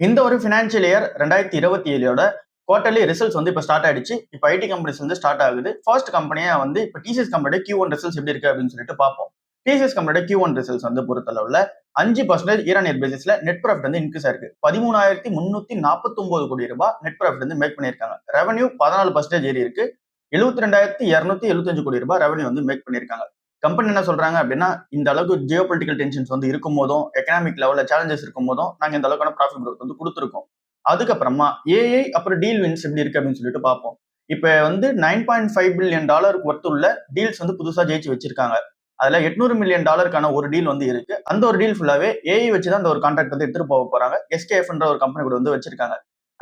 இந்த ஒரு financial year 2027 quarterly results வந்து இப்போ ஸ்டார்ட் ஆயிடுச்சு. இப்போ ஐடி கம்பெனிஸ் வந்து ஸ்டார்ட் ஆகுது. ஃபர்ஸ்ட் கம்பெனியா வந்து இப்போ டிசிஎஸ் கம்பெனியோட Q1 ரிசல்ட்ஸ் எப்படி இருக்கு அப்படின்னு சொல்லிட்டு பார்ப்போம். டிசிஎஸ் கம்பெனியோட Q1 ரிசல்ட்ஸ் வந்து பொறுத்தளவுல 5% இயர் ஆன் இயர் பேசிஸ்ல நெட் ப்ராஃபிட் வந்து இன்க்ரீஸ் ஆயிருக்கு. 13,349 கோடி ரூபாய் நெட் ப்ராஃபிட் வந்து மேக் பண்ணியிருக்காங்க. ரெவன்யூ 14% ஏறி இருக்கு. 72,275 கோடி ரூபாய் ரெவன்யூ வந்து மேக் பண்ணியிருக்காங்க. கம்பெனி என்ன சொல்றாங்க அப்படின்னா, இந்த அளவுக்கு ஜியோ பொலிட்டிக்கல் டென்ஷன்ஸ் வந்து இருக்கும் போதும், எக்கனாமிக் லெவல்ல சேலஞ்சஸ் இருக்கும் போதும் நாங்க இந்த அளவுக்கான ப்ராஃபிட் growth வந்து கொடுத்துருக்கோம். அதுக்கப்புறமா ஏஐ அப்புறம் டீல் வின்ஸ் எப்படி இருக்கு அப்படின்னு சொல்லிட்டு பார்ப்போம். இப்ப வந்து $9.5 பில்லியன் ஒர்த் உள்ள டீல்ஸ் வந்து புதுசா ஜெயிச்சு வச்சிருக்காங்க. அதுல $800 மில்லியன் ஒரு டீல் வந்து இருக்கு. அந்த ஒரு டீல் ஃபுல்லாவே ஏஐ வச்சுதான் அந்த ஒரு கான்ட்ராக்ட் வந்து எடுத்துட்டு போக போறாங்க. எஸ்கேஎஃப்ன்ற ஒரு கம்பெனி கூட வந்து வச்சிருக்காங்க.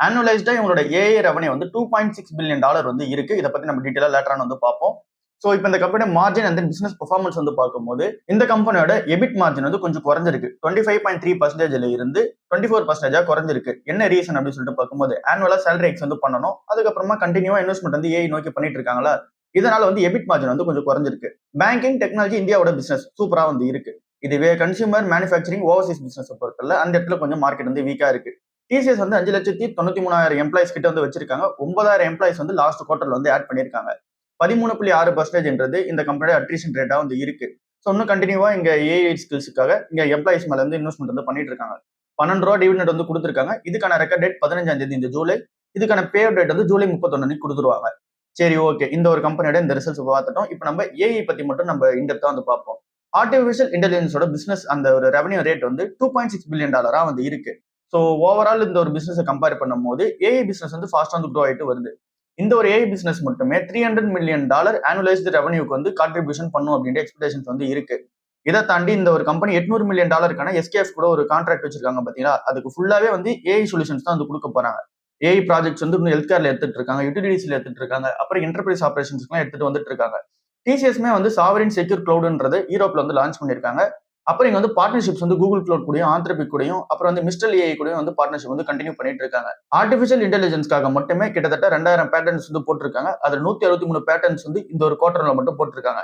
ஆனுவலைஸ்டா இவங்களோட ஏஐ ரெவன்யூ வந்து $2.6 பில்லியன் வந்து இருக்கு. இதை பத்தி நம்ம டீட்டெயிலா லேட்டரான வந்து பார்ப்போம். ஸோ இப்போ இந்த கம்பெனியோட மார்ஜின் அண்ட் பிசினஸ் பெர்ஃபார்மன்ஸ் வந்து பார்க்கும்போது இந்த கம்பெனியோட எபிட் மார்ஜின் வந்து கொஞ்சம் குறைஞ்சிருக்கு. 25.3% இருந்து 24% குறைஞ்சிருக்கு. என்ன ரீசன் அப்படின்னு சொல்லிட்டு பார்க்கும்போது ஆனுவலா சேலரி எக்ஸ் வந்து பண்ணணும். அதுக்கப்புறமா கண்டினியூவா இன்வெஸ்ட்மெண்ட் வந்து ஏஐ நோக்கி பண்ணிட்டு இருக்காங்களா, இதனால வந்து எபிட் மார்ஜின் வந்து கொஞ்சம் குறைஞ்சிருக்கு. பேங்கிங் டெக்னாலஜி இந்தியாவோட பிசினஸ் சூப்பரா வந்து இருக்கு. இதுவே கன்சியூமர் மேனுஃபேக்சரிங் ஓவர்சீஸ் பிசினஸ் பொறுத்தல அந்த இடத்துல கொஞ்சம் மார்க்கெட் வந்து வீக்கா இருக்கு. டிசிஎஸ் வந்து 5,93,000 எம்ப்ளாயிஸ் கிட்ட வந்து வச்சிருக்காங்க. 9,000 எம்ப்ளாயிஸ் வந்து லாஸ்ட் குவார்டர்ல வந்து ஆட் பண்ணிருக்காங்க. 13.6% இந்த கம்பெனியோட அட்ரிஷன் ரேட்டா வந்து இருக்கு. ஸோ இன்னும் கண்டினியூவா இங்க ஏஐ ஸ்கில்ஸுக்காக இங்க எம்ப்ளாயிஸ் மேல வந்து இன்வெஸ்ட்மெண்ட் வந்து பண்ணிட்டு இருக்காங்க. ₹12 டிவிடெண்ட் வந்து கொடுத்துருக்காங்க. இதுக்கான ரெக்கார்ட் டேட் 15ஆம் தேதி இந்த ஜூலை. இதுக்கான பே டேட் வந்து ஜூலை 31 கொடுத்துருவாங்க. சரி, ஓகே, இந்த ஒரு கம்பெனியோட இந்த ரிசல்ட்ஸ் பார்த்துட்டோம். இப்போ நம்ம ஏஐ பத்தி மட்டும் நம்ம இன்டெப்தா வந்து பார்ப்போம். ஆர்டிஃபிஷியல் இன்டெலிஜென்ஸோட பிசினஸ் அந்த ஒரு ரெவன்யூ ரேட் வந்து $2.6 பில்லியன் வந்து இருக்கு. ஸோ ஓவரால் இந்த ஒரு பிசினஸை கம்பேர் பண்ணும்போது ஏஐ பிசினஸ் வந்து ஃபாஸ்டா வந்து க்ரோ ஆயிட்டு வருது. இந்த ஒரு ஏஐ பிசினஸ் மட்டுமே $300 மில்லியன் ஆனுவலைஸ்டு ரெவன்யூக்கு வந்து கான்ட்ரிபியூஷன் பண்ணும் அப்படின்ற எக்ஸ்பெக்டேஷன்ஸ் வந்து இருக்கு. இதை தாண்டி இந்த ஒரு கம்பெனி $800 மில்லியன் எஸ்கேஎஃப் கூட ஒரு கான்ட்ராக்ட் வச்சிருக்காங்க பாத்தீங்களா, அதுக்கு ஃபுல்லாவே வந்து ஏஐ சொல்யூஷன்ஸ் தான் வந்து கொடுக்க போறாங்க. ஏஐ ப்ராஜெக்ட்ஸ் வந்து ஹெல்த் கேர்ல எடுத்துட்டு இருக்காங்க, யூட்டிலிட்டிஸ்ல எடுத்துட்டு இருக்காங்க, அப்புறம் என்டர்பிரைஸ் ஆபரேஷன்ஸ்லாம் எடுத்துட்டு வந்துட்டு இருக்காங்க. டிசிஎஸ்மே வந்து சாவரின் செக்யூர் கிளவுட்ன்றது யூரோப்ல வந்து லான்ச் பண்ணிருக்காங்க. அப்புறம் இங்க வந்து பார்ட்னர்ஷிப்ஸ் வந்து கூகுள் கிளவுட் கூடயும் ஆந்திரபிக் கூடயும் அப்புறம் வந்து மிஸ்டர் ஏஐ கூடயும் வந்து பார்ட்னர்ஷிப் வந்து கண்டினியூ பண்ணிட்டு இருக்காங்க. ஆர்டிஃபிஷியல் இன்டெலிஜென்ஸ்க்காக மட்டுமே கிட்டத்தட்ட 2000 பேட்டர்ன்ஸ் வந்து போட்டிருக்காங்க. அதுல 163 பேட்டர்ன்ஸ் வந்து இந்த ஒரு குவார்டர்ல மட்டும் போட்டிருக்காங்க.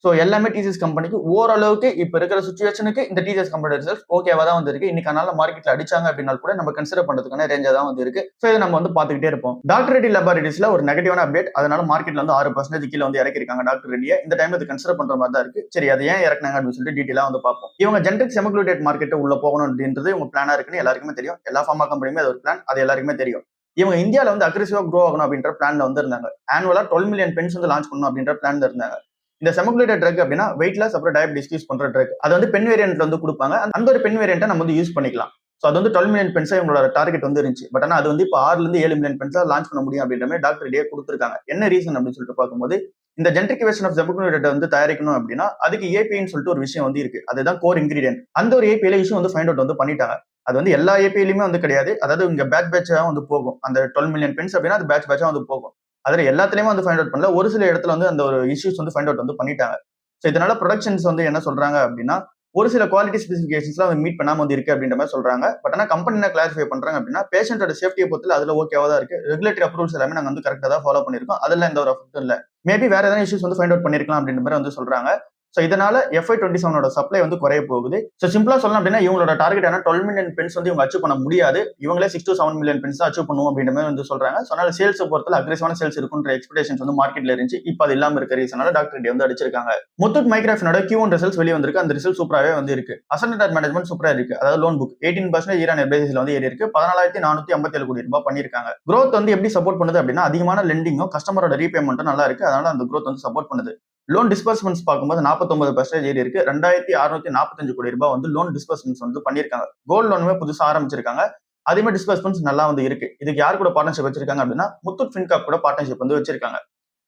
ஸோ எல்லாமே டிசிஎஸ் கம்பெனிக்கு ஓரளவுக்கு இப்ப இருக்கிற சுச்சுவேஷனுக்கு இந்த டிசிஎஸ் கம்பெனி ரிசல்ட்ஸ் ஓகேவா தான் வந்து இருக்கு. இன்னைக்கு அதனால மார்க்கெட்ல அடிச்சாங்க அப்படின்னா கூட நம்ம கன்சிடர் பண்றதுக்கான ரேஞ்சா தான் வந்து இருக்கு. ஸோ இதை நம்ம வந்து பாத்துக்கிட்டே இருப்போம். டாக்டர் ரெட்டி லேபார்டரிஸ்ல ஒரு நெகட்டிவான அப்டேட், அதனால மார்க்கெட்ல வந்து 6% கீழே வந்து இறக்கிருக்காங்க டாக்டர் ரெட்டியை. இந்த டைம்ல இது கன்சிடர் பண்ற மாதிரி தான் இருக்கு. சரி, அதை ஏன் இறக்குனாங்க அப்படின்னு சொல்லிட்டு டீட்டெயிலா வந்து பார்ப்போம். இவங்க ஜெனரிக் செமக்ளூடேட் மார்க்கெட் உள்ள போகணும் அப்படின்றது இவங்க பிளானா இருக்குன்னு எல்லாருக்குமே தெரியும். எல்லா ஃபார்மா கம்பெனியுமே அது ஒரு பிளான், அது எல்லாருக்குமே தெரியும். இவங்க இந்தியாவில் வந்து அக்ரெசிவா க்ரோ ஆகணும் அப்படின்ற பிளான்ல வந்து இருந்தாங்க. ஆனுவலா 12 மில்லியன் பென்ஸ் வந்து லான்ச் பண்ணணும் அப்படின்ற பிளான்ல இருந்தாங்க. இந்த செமகுலேட்டட் ட்ரக் அப்படின்னா வெயிட் லாஸ் அப்புறம் டயபிட்டிஸ் யூஸ் பண்ற ட்ரக், அது வந்து பென் வேரியன்ட்ல வந்து கொடுப்பாங்க. அந்த ஒரு பென் வேரியன்ட்டை நம்ம வந்து யூஸ் பண்ணிக்கலாம். ஸோ அது வந்து 12 மில்லியன் பென்ஸா இவங்களோட டார்கெட் வந்து இருந்துச்சு. பட் ஆனால் அது வந்து இப்போ 6 மில்லியன் பென்ஸா லான்ச் பண்ண முடியும் அப்படின்ற மாதிரி டாக்டர் ரெட்டியே கொடுத்துருக்காங்க. என்ன ரீசன் அப்படின்னு சொல்லிட்டு பார்க்கும்போது இந்த ஜென்ட்ரிகேஷன் ஆஃப் செமகுலேட்டட் வந்து தயாரிக்கணும் அப்படின்னா அதுக்கு ஏபிஐன்னு சொல்லிட்டு ஒரு விஷயம் வந்து இருக்கு. அதுதான் கோர் இன்கிரீடியன்ட். அந்த ஒரு ஏபிஐல விஷயம் வந்து ஃபைண்ட் அவுட் வந்து பண்ணிட்டாங்க. அது வந்து எல்லா ஏபிஐலுமே வந்து கிடையாது. அதாவது இங்க பேட்ச் பேட்சா வந்து போகும். அந்த 12 மில்லியன் பென்ஸ் அப்படின்னா அது பேட்ச் பேட்சா வந்து போகும். அதுல எல்லாத்துலயுமே வந்து ஃபைண்ட் அவுட் பண்ணல. ஒரு சில இடத்துல வந்து அந்த ஒரு இஷ்யூஸ் வந்து ஃபைண்ட் அவுட் வந்து பண்ணிட்டாங்க. ஸோ இதனால ப்ரொடக்ஷன்ஸ் வந்து என்ன சொல்றாங்க அப்படின்னா ஒரு சில குவாலிட்டி ஸ்பெசிஃபிகேஷன்ஸ்லாம் வந்து மீட் பண்ணாம வந்து இருக்கு அப்படின்ற மாதிரி சொல்றாங்க. பட் ஆனால் கம்பெனி என்ன கிளாரிஃபை பண்றாங்க அப்படின்னா பேஷண்டோட சேஃப்டியை பொறுத்து அதுல ஓகேவா தான் இருக்கு. ரெகுலேட்டரி அப்ரூவல்ஸ் எல்லாமே நாங்கள் வந்து கரெக்டாக தான் ஃபாலோ பண்ணிருக்கோம். அதெல்லாம் எந்த ஒரு அஃபெக்டும் இல்லை. மேபி வேற ஏதாவது இஷ்யூஸ் வந்து ஃபைண்ட் அவுட் பண்ணிருக்கலாம் அப்படின்ற மாதிரி வந்து சொல்றாங்க. ஸோ இதனால FY27 சப்ளை வந்து குறைய போகுது. ஸோ சிம்பிளா சொல்லலாம் அப்படின்னா இவங்களோட டார்கெட் 12 மில்லியன் பென்ஸ் வந்து இவங்க அச்சீவ் பண்ண முடியாது. இவங்களே 6 to 7 மில்லியன் பென்ஸ் தான் அச்சீவ் பண்ணுவோம் அப்படின்ற மாதிரி வந்து சொல்றாங்க. ஸோ அதனால சேல்ஸ் பொறுத்தல அக்ரெசிவான சேல்ஸ் இருக்குன்ற எக்ஸ்பெக்டேஷன்ஸ் வந்து மார்க்கெட்ல இருந்துச்சு. இப்போ அது இல்லாம இருக்க ரீசனால டாக்டர் ரெட்டி வந்து அடிச்சிருக்காங்க. முத்தூட் மைக்ரோஃபினோட Q1 ரிசல்ட்ஸ் வெளியே வந்திருக்கு. அந்த ரிசல்ட் சூப்பராகவே வந்து இருக்கு. அசெட் மேனேஜ்மெண்ட் சூப்பரா இருக்கு. அதாவது loan book 18% year on year பேசிஸ்ல வந்து ஏறி இருக்கு. 14,457 கோடி ரூபாய் பண்ணிருக்காங்க. growth வந்து எப்படி சப்போர்ட் பண்ணுது அப்படின்னா அதிகமான லெண்டிங்கும் கஸ்டமரோட ரீபேமெண்ட்டும் நல்லா இருக்கு. அதனால அந்த growth வந்து சப்போர்ட் பண்ணுது. லோன் டிஸ்பர்ஸ்மெண்ட்ஸ் பார்க்கும்போது 49% ஏறி இருக்கு. 2,645 கோடி ரூபாய் வந்து லோன் டிஸ்பர்ஸ்மெண்ட்ஸ் வந்து பண்ணிருக்காங்க. கோல்டு லோனுமே புதுசா ஆரம்பிச்சிருக்காங்க. அதே டிஸ்பர்ஸ்மெண்ட்ஸ் நல்லா வந்து இருக்கு. இதுக்கு யார் கூட பார்ட்னர்ஷிப் வச்சிருக்காங்க அப்படின்னா முத்தூட் ஃபின்காப் கூட பார்ட்னர்ஷிப் வந்து வச்சிருக்காங்க.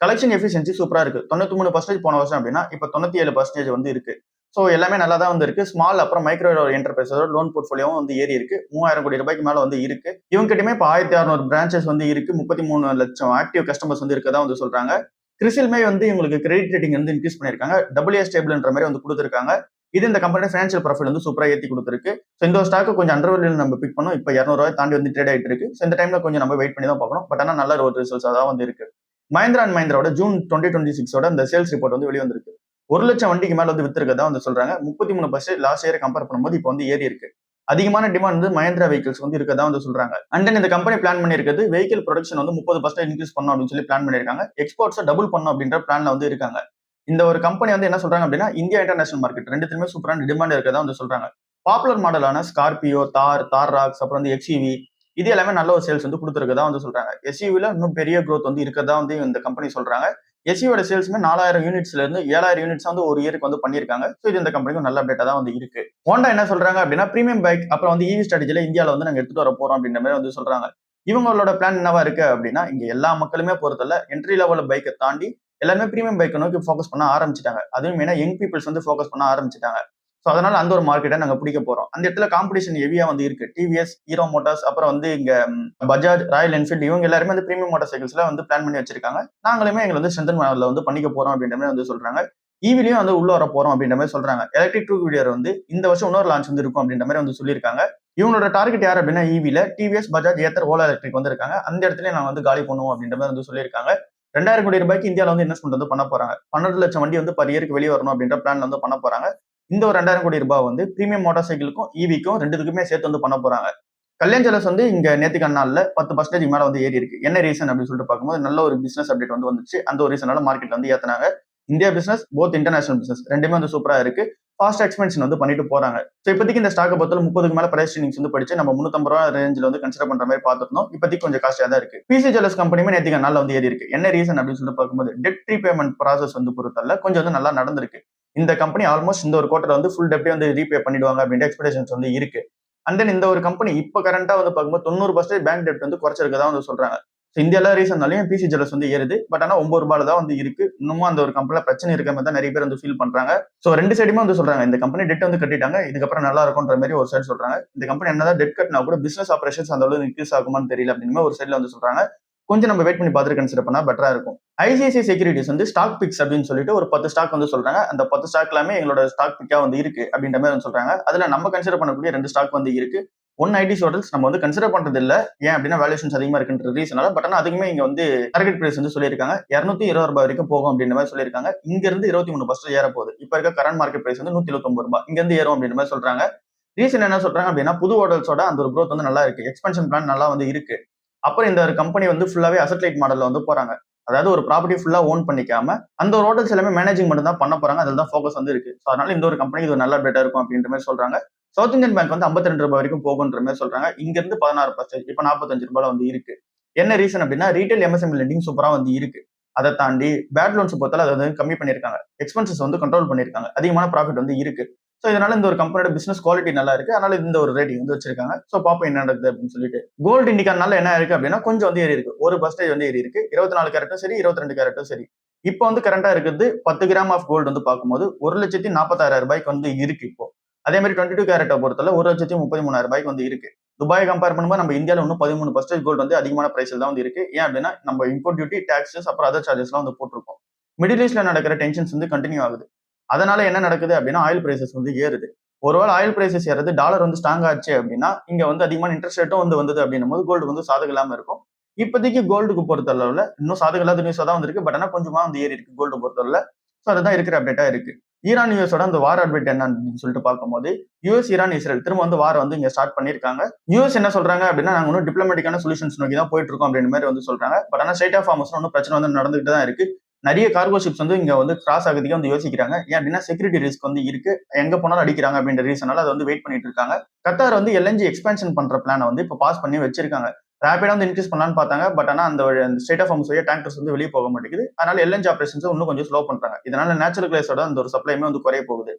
கலெக்ஷன் எஃபிஷியன்சி சூப்பரா இருக்கு. 93% போன வருஷம் அப்படின்னா இப்போ 97% வந்து இருக்கு. ஸோ எல்லாமே நல்லா தான் வந்து இருக்கு. ஸ்மால் அப்புறம் மைக்ரோ என்டர்பிரைஸோட லோன் போர்ட்ஃபோலியோவும் வந்து ஏறி இருக்கு. 3,000 கோடி ரூபாய்க்கு மேல வந்து இருக்கு. இவங்க கிட்டமே இப்போ 1,600 பிரான்ச்சஸ் வந்து இருக்கு. 33 லட்சம் ஆக்டிவ் கஸ்டமர்ஸ் வந்து இருக்கதா வந்து சொல்றாங்க. கிறிசில்மே வந்து இவங்களுக்கு கிரெடிட் ரேட்டிங் வந்து இன்க்ரீஸ் பண்ணிருக்காங்க. AA ஸ்டேபிள்ன்ற மாதிரி வந்து கொடுத்துருக்காங்க. இது இந்த கம்பெனியோட ஃபைனான்சியல் ப்ரொஃபைல் வந்து சூப்பரா ஏற்றி கொடுத்துருக்கு. ஸோ இந்த ஸ்டாக் கொஞ்சம் அண்டர்வேல்யூல நம்ம பிக் பண்ணோம். இப்போ 200 ரூபாய் தாண்டி வந்து ட்ரேட் ஆயிட்டு இருக்கு. ஸோ இந்த டைம்ல கொஞ்சம் நம்ம வெயிட் பண்ணி தான் பார்க்கணும். பட் ஆனால் நல்ல ஒரு ரிசல்ட்ஸ் அதான் வந்து இருக்கு. மஹிந்திரா அண்ட் மஹிந்திராவோட ஜூன் 2026 அந்த சேல்ஸ் ரிப்போர்ட் வந்து வெளியே வந்திருக்கு. 1 லட்சம் வண்டிக்கு மேல வந்து வித்திருக்கதா வந்து சொல்றாங்க. 33% லாஸ்ட் இயர் கம்பேர் பண்ணும்போது இப்போ வந்து ஏறி இருக்கு. அதிகமான டிமாண்ட் வந்து மஹேந்திரா வெஹிக்கிள்ஸ் வந்து இருக்கதா வந்து சொல்றாங்க. அண்ட் தென் இந்த கம்பெனி பிளான் பண்ணிருக்கிறது வெஹிக்கிள் ப்ரொடக்ஷன் வந்து 30% இன்க்ரீஸ் பண்ணணும் அப்படின்னு சொல்லி பிளான் பண்ணிருக்காங்க. எக்ஸ்போர்ட்ஸ் டபுள் பண்ணணும் அப்படின்ற பிளான்ல வந்து இருக்காங்க. இந்த ஒரு கம்பெனி வந்து என்ன சொல்றாங்க அப்படின்னா இந்தியா இன்டர்நேஷனல் மார்க்கெட் ரெண்டுத்துலயுமே சூப்பரான டிமாண்ட் இருக்கதா வந்து சொல்றாங்க. பாப்புலர் மாடலான ஸ்கார்பியோ, தார் ராக்ஸ், அப்புறம் வந்து எக்ஸ்யூவி இது எல்லாமே நல்ல ஒரு சேல்ஸ் வந்து கொடுத்துருக்கதா வந்து சொல்றாங்க. எஸ்யூவில இன்னும் பெரிய growth வந்து இருக்கதா வந்து இந்த கம்பெனி சொல்றாங்க. எஸ்யூவோட சேல்ஸுமே 4000 யூனிட்ஸ்ல இருந்து 7000 யூனிட்ஸ் வந்து ஒரு இயருக்கு வந்து பண்ணிருக்காங்க. ஸோ இது இந்த கம்பெனிக்கு நல்ல அப்டேட்டா தான் வந்து இருக்கு. ஹோண்டா என்ன சொல்றாங்க அப்படின்னா பிரீமியம் பைக் அப்புறம் வந்து ஈவி ஸ்ட்ராட்டஜில இந்தியாவில் வந்து நாங்க எடுத்துட்டு வர போறோம் அப்படின்ற மாதிரி வந்து சொல்றாங்க. இவங்களோட பிளான் என்னவா இருக்கு அப்படின்னா இங்க எல்லா மக்களுமே பொறுத்தல என்ட்ரி லெவல் பைக்கை தாண்டி எல்லாருமே பிரீமியம் பைக்கை நோக்கி ஃபோக்கஸ் பண்ண ஆரம்பிச்சிட்டாங்க. அதுவும் மெயினா யங் பீப்புள்ஸ் வந்து ஃபோக்கஸ் பண்ண ஆரம்பிச்சிட்டாங்க. ஸோ அதனால அந்த ஒரு மார்க்கெட்டை நாங்க பிடிக்க போறோம். அந்த இடத்துல காம்படிஷன் ஹெவியா வந்து இருக்கு. டிவிஎஸ், ஹீரோ மோட்டார்ஸ், அப்புறம் வந்து இங்க பஜாஜ், ராயல் என்ஃபீல்டு இவங்க எல்லாருமே வந்து பிரீமியம் மோட்டார் சைக்கிள்ஸ்ல வந்து பிளான் பண்ணி வச்சிருக்காங்க. நாங்களுமே எங்களை வந்து ஸ்ட்ரென்தன் வந்து பண்ணிக்க போறோம் அப்படின்ற மாதிரி வந்து சொல்றாங்க. ஈவிலையும் வந்து உள்ள வர போறோம் அப்படின்ற மாதிரி சொல்றாங்க. எலக்ட்ரிக் டூ வீலர் வந்து இந்த வருஷம் இன்னொரு லான்ச் வந்து இருக்கும் அப்படின்ற மாதிரி வந்து சொல்லியிருக்காங்க. இவங்களோட டார்கெட் யார் அப்படின்னா ஈவில டிவிஎஸ், பஜாஜ், ஏத்தர், ஓலா எலக்ட்ரிக் வந்து இருக்காங்க. அந்த இடத்துல நாங்க வந்து காலி பண்ணுவோம் அப்படின்ற மாதிரி வந்து சொல்லியிருக்காங்க. 2000 கோடி ரூபாய்க்கு இந்தியாவில் வந்து இன்வெஸ்ட்மெண்ட் வந்து பண்ண போறாங்க. 12 லட்சம் வண்டி வந்து பர் இயருக்கு வெளியே வரணும் அப்படின்ற பிளான் வந்து பண்ண போறாங்க. இந்த ஒரு 2000 கோடி ரூபாய் வந்து பிரீமியம் மோட்டார் சைக்கிளுக்கும் ஈவிக்கும் ரெண்டுத்துக்குமே சேர்த்து வந்து பண்ண போறாங்க. கல்யாண் ஜுவல்லர்ஸ் வந்து இங்க நேத்துக்கு நாள்ல 10% மேல வந்து ஏறி இருக்கு. என்ன ரீசன் அப்படின்னு சொல்லிட்டு பார்க்கும்போது நல்ல ஒரு பிசினஸ் அப்டேட் வந்து வந்துச்சு. அந்த ஒரு ரீசனால மார்க்கெட் வந்து ஏத்துனாங்க. India business both international business ரெண்டுமே வந்து சூப்பரா இருக்கு. ஃபாஸ்ட் எக்ஸ்பென்ஷன் வந்து பண்ணிட்டு போறாங்க. ஸோ இப்போதைக்கு இந்த ஸ்டாக்கை பொறுத்தவரை 30க்கு மேல பிரைஸ் ட்ரெயினிங்ஸ் வந்து படிச்சு நம்ம 350 ரூபா ரேஞ்சில் வந்து கன்சிடர் பண்ற மாதிரி பார்த்துருந்தோம். இப்போதைக்கு கொஞ்சம் காஸ்ட்லியா தான் இருக்கு. பிசி ஜுவல்லர்ஸ் கம்பெனியுமே நேற்றுக்கு நாள்ல வந்து ஏறி இருக்கு. என்ன ரீசன் அப்படின்னு சொல்லிட்டு பார்க்கும்போது டெட் ரீபேமெண்ட் ப்ராசஸ் வந்து பொறுத்தல கொஞ்சம் வந்து நல்லா நடந்திருக்கு. இந்த கம்பெனி ஆல்மோஸ்ட் இந்த ஒரு குவார்டர் வந்து ஃபுல் டெப்டே வந்து ரீபே பண்ணிடுவாங்க அப்படின்ற எக்ஸ்பெக்டேஷன்ஸ் வந்து இருக்கு. அண்ட் தென் இந்த ஒரு கம்பெனி இப்போ கரண்டா வந்து பார்க்கும்போது 90% பேங்க் டெப்ட் வந்து குறைச்சிருக்கதா வந்து சொல்றாங்க. இந்தியால ரீசன்னாலையும் பிசி ஜுவல்லர்ஸ் வந்து ஏறுது. பட் ஆனா 9 ரூபாயில தான் வந்து இருக்கு. இன்னமும் அந்த ஒரு கம்பெனில பிரச்சனை இருக்க மாதிரி தான் நிறைய பேர் வந்து ஃபீல் பண்றாங்க. ஸோ ரெண்டு சைடுமே வந்து சொல்றாங்க இந்த கம்பெனி டெட் வந்து கட்டிட்டாங்க. இதுக்கப்புறம் நல்லா இருக்கும்ன்ற மாதிரி ஒரு சைடு சொல்றாங்க. இந்த கம்பெனி என்னதான் டெட் கட்டினா கூட பிசினஸ் ஆபரேஷன்ஸ் அந்த அளவுக்கு இன்க்ரீஸ் ஆகுமான்னு தெரியல அப்படின்னு ஒரு சைடுல வந்து சொல்றாங்க. கொஞ்சம் நம்ம வெயிட் பண்ணி பார்த்துட்டு கன்சிடர் பண்ணா பெட்டரா இருக்கும். ஐசிஐசிஐ செக்யூரிட்டிஸ் வந்து ஸ்டாக் பிக்ஸ் அப்படின்னு சொல்லிட்டு ஒரு 10 ஸ்டாக் வந்து சொல்றாங்க. அந்த 10 ஸ்டாக் எல்லாமே எங்களோட ஸ்டாக் பிக்கா வந்து இருக்கு அப்படின்ற மாதிரி வந்து சொல்றாங்க. அதுல நம்ம கன்சிடர் பண்ணக்கூடிய 2 ஸ்டாக் வந்து இருக்கு. ஒன் ஐடிசி ஹோட்டல்ஸ் நம்ம வந்து கன்சிடர் பண்றது இல்ல. ஏன் அப்படின்னா வேல்யூஷன்ஸ் அதிகமா இருக்குன்ற ரீசனால. பட் ஆனா அதுக்குமே இங்க வந்து டார்கெட் பிரைஸ் வந்து சொல்லியிருக்காங்க 220 ரூபாய் வரைக்கும் போகும் அப்படின்ற மாதிரி சொல்லியிருக்காங்க. இங்க இருந்து 23% ஏற போகுது. இப்ப இருக்க கரண்ட் மார்க்கெட் பிரைஸ் வந்து 179 ரூபாய். இங்க இருந்து ஏறும் அப்படின்ற மாதிரி சொல்றாங்க. ரீசன் என்ன சொல்றாங்க அப்படின்னா புது ஹோட்டல்ஸோட அந்த ஒரு growth வந்து நல்லா இருக்கு. எக்ஸ்பென்ஷன் பிளான் நல்லா வந்து இருக்கு. அப்புறம் இந்த ஒரு கம்பெனி வந்து ஃபுல்லாவே அசெட் லைட் மாடல்ல வந்து போறாங்க. அதாவது ஒரு ப்ராப்பர்ட்டி ஃபுல்லா ஓன் பண்ணிக்காம அந்த ஒரு ஹோட்டல்ஸ் எல்லாமே மேனேஜிங் மட்டும் தான் பண்ண போறாங்க. அதுல தான் ஃபோக்கஸ் வந்து இருக்கு. ஸோ அதனால இந்த ஒரு கம்பெனி இது நல்லா பெட்டர் இருக்கும் அப்படின்ற மாதிரி சொல்றாங்க. சவுத் இந்தியன் பேங்க் வந்து 52 ரூபாய் வரைக்கும் போகுன்ற மாதிரி சொல்றாங்க. இங்க இருந்து 16% இப்ப 45 ரூபாய் வந்து இருக்கு. என்ன ரீசன் அப்படின்னா ரீட்டைல் எம்எஸ்எம்இ லெண்டிங் சூப்பரா வந்து இருக்கு. அதை தாண்டி பேட் லோன்ஸ் பொறுத்தால அதை வந்து கம்மி பண்ணிருக்காங்க. எக்ஸ்பென்சஸ் வந்து கண்ட்ரோல் பண்ணிருக்காங்க. அதிகமான ப்ராஃபிட் வந்து இருக்கு. ஸோ இதனால இந்த ஒரு கம்பெனியோட பிசினஸ் குவாலிட்டி நல்லா இருக்கு. அதனால இந்த ஒரு ரேட்டிங் வந்து வச்சிருக்காங்க. ஸோ பாப்போம் என்ன நடக்குது அப்படின்னு சொல்லிட்டு. கோல்டு இண்டிகானால என்ன இருக்கு அப்படின்னா கொஞ்சம் வந்து ஏறி இருக்கு. 1% வந்து ஏறி இருக்கு. 24 கேரட்டும் சரி 22 கேரட்டும் சரி. இப்போ வந்து கரண்டா இருக்குது 10 கிராம் ஆஃப் கோல்டு வந்து பார்க்கும்போது 1,46,000 ரூபாய்க்கு வந்து இருக்கு இப்போ. அதே மாதிரி 22 கேரட்டை பொறுத்தல 1,33,000 ரூபாய்க்கு வந்து இருக்கு. துபாய் கம்பேர் பண்ணும்போது நம்ம இந்தியாவில் இன்னும் 13% கோல்டு வந்து அதிகமான பிரைஸ்ல தான் வந்து இருக்கு. ஏன் அப்படின்னா நம்ம இம்போர்ட் டியூட்டி, டாக்ஸஸ் அப்புறம் அதர் சார்ஜஸ்லாம் வந்து போட்டிருக்கோம். மிடில் ஈஸ்ட்ல நடக்கிற டென்ஷன்ஸ் வந்து கண்டினியூ ஆகுது. அதனால என்ன நடக்குது அப்படின்னா ஆயில் பிரைசஸ் வந்து ஏறுது. ஒருவேளை ஆயில் பிரைசஸ் ஏறது டாலர் வந்து ஸ்ட்ராங் ஆச்சு அப்படின்னா இங்க வந்து அதிகமான இன்ட்ரெஸ்ட் ரேட்டும் வந்து வந்தது அப்படின்னும் போது கோல்டு வந்து சாதகம் இல்லாம இருக்கும். இப்போதைக்கு கோல்டுக்கு பொறுத்த அளவுல இன்னும் சாதகம் இல்லாத நியூஸா தான் வந்திருக்கு. பட் ஆனா கொஞ்சமா வந்து ஏறி இருக்கு கோல்டு பொறுத்தவரை. ஸோ அதுதான் இருக்கிற அப்டேட்டா இருக்கு. ஈரான் யூஎஸோட அந்த வார் அப்டேட் என்ன அப்படின்னு சொல்லிட்டு பார்க்கும்போது யூஎஸ், ஈரான், இஸ்ரேல் திரும்ப வந்து வார் வந்து இங்க ஸ்டார்ட் பண்ணிருக்காங்க. யூஎஸ் என்ன சொல்றாங்க அப்படின்னா நாங்க இன்னும் டிப்ளமேட்டிக்கான சொல்யூஷன்ஸ் நோக்கி தான் போயிட்டு இருக்கோம் அப்படின்னு மாதிரி வந்து சொல்றாங்க. பட் ஆனா ஸ்ட்ரைட் ஆஃப் ஹார்மஸ் ஒன்றும் பிரச்சனை வந்து நடந்துகிட்டு தான் இருக்கு. நிறைய கார்கோ ஷிப்ஸ் வந்து இங்க வந்து கிராஸ் ஆகிறதுக்கு வந்து யோசிக்கிறாங்க. ஏன் அப்படின்னா செக்யூரிட்டி ரிஸ்க் வந்து இருக்கு. எங்க போனாலும் அடிக்கிறாங்க அப்படின்ற ரீசனால அதை வந்து வெயிட் பண்ணிட்டு இருக்காங்க. கத்தார் வந்து எல்என்ஜி எக்ஸ்பென்ஷன் பண்ற பிளானை வந்து இப்போ பாஸ் பண்ணி வச்சிருக்காங்க. ரேபிடா வந்து இன்க்ரீஸ் பண்ணலான்னு பார்த்தாங்க. பட் ஆனா அந்த ஸ்டேட் ஆஃப் ஹார்மஸ் வழியா டேங்கர்ஸ் வந்து வெளியே போக மாட்டேங்குது. அதனால எல்என்ஜி ஆபரேஷன்ஸ் இன்னும் கொஞ்சம் ஸ்லோ பண்றாங்க. இதனால நேச்சுரல் கேஸோட அந்த ஒரு சப்ளைமே வந்து குறைய போகுது.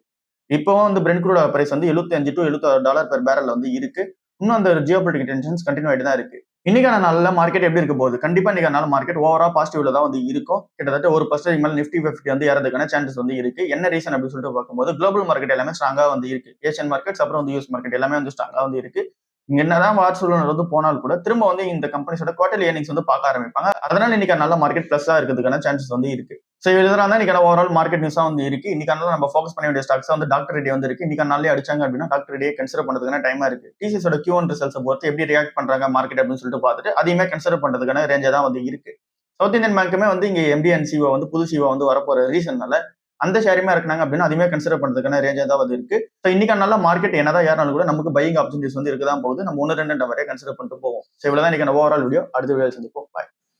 இப்பவும் வந்து பிரெண்ட் க்ரூட் பிரைஸ் வந்து $75 to $76 பெர் பேரல் வந்து இருக்கு. இன்னும் அந்த ஜியோபொலிட்டிக்கல் டென்ஷன்ஸ் கண்டினியூ ஆயிட்டு தான் இருக்கு. இன்னைக்கான நாள்ல மார்க்கெட் எப்படி இருக்க போகுது? கண்டிப்பா இன்னைக்கான நாள் மார்க்கெட் ஓவரா பாசிட்டிவ்ல தான் வந்து இருக்கும். கிட்டத்தட்ட 1% மேல நிஃப்டி 50 வந்து ஏறதுக்கான சான்சஸ் வந்து இருக்கு. என்ன ரீசன் அப்படின்னு சொல்லிட்டு பார்க்கும்போது குளோபல் மார்க்கெட் எல்லாமே ஸ்ட்ராங்கா வந்து இருக்கு. ஏஷியன் மார்க்கெட்ஸ் அப்புறம் வந்து யூஎஸ் மார்க்கெட் எல்லாமே வந்து ஸ்ட்ராங்கா வந்து இருக்கு. இங்க என்னதான் வார் சூழ்நிலை வந்து போனால் கூட திரும்ப வந்து இந்த கம்பெனிஸோட குவார்டர்லி ஏர்னிங்ஸ் வந்து பார்க்க ஆரம்பிப்பாங்க. அதனால இன்னைக்கு நல்ல மார்க்கெட் பிளஸ்ஸா இருக்கிறதுக்கான சான்சஸ் வந்து இருக்கு. ஸோ இதெல்லாம் தான் இன்னைக்கு ஓவரால் மார்க்கெட் நியூஸா வந்து இருக்கு. இன்னைக்கு நம்ம ஃபோக்கஸ் பண்ண வேண்டிய ஸ்டாக்ஸ் வந்து டாக்டர் ரெடி வந்து இருக்கு. இன்னைக்கு நாளே அடிச்சாங்க அப்படின்னா டாக்டர் ரெடியை கன்சிடர் பண்றதுக்கான டைமா இருக்கு. டிசிஎஸோட Q1 ரிசல்ட்ஸ் பொறுத்து எப்படி ரியாக்ட் பண்றாங்க மார்க்கெட் அப்படின்னு சொல்லிட்டு பார்த்துட்டு அதையுமே கன்சிடர் பண்றதுக்கான ரேஞ்சா தான் வந்து இருக்கு. சவுத் இந்தியன் பேங்க்குமே வந்து இங்க எம்டி அண்ட் சிஓ வந்து புது சிஓ வந்து வரப்போற ரீசன்னால அந்த ஷேருமே இறக்குனாங்க அப்படின்னா அதுவுமே கன்சிடர் பண்றதுக்கான ரேஞ்சா தான் அது இருக்கு. ஸோ இன்னைக்கு நல்ல மார்க்கெட் என்னதான் ஏறினாலும் கூட நமக்கு பையிங் ஆப்பர்ச்சுனிட்டிஸ் வந்து இருக்கதான் போகுது. நம்ம 1-2 வரை கன்சிடர் பண்ணிட்டு போவோம். ஸோ இவ்வளவுதான் இன்னைக்கு ஓவரால் வீடியோ. அடுத்த வீடியோ சந்திப்போம். பாய்.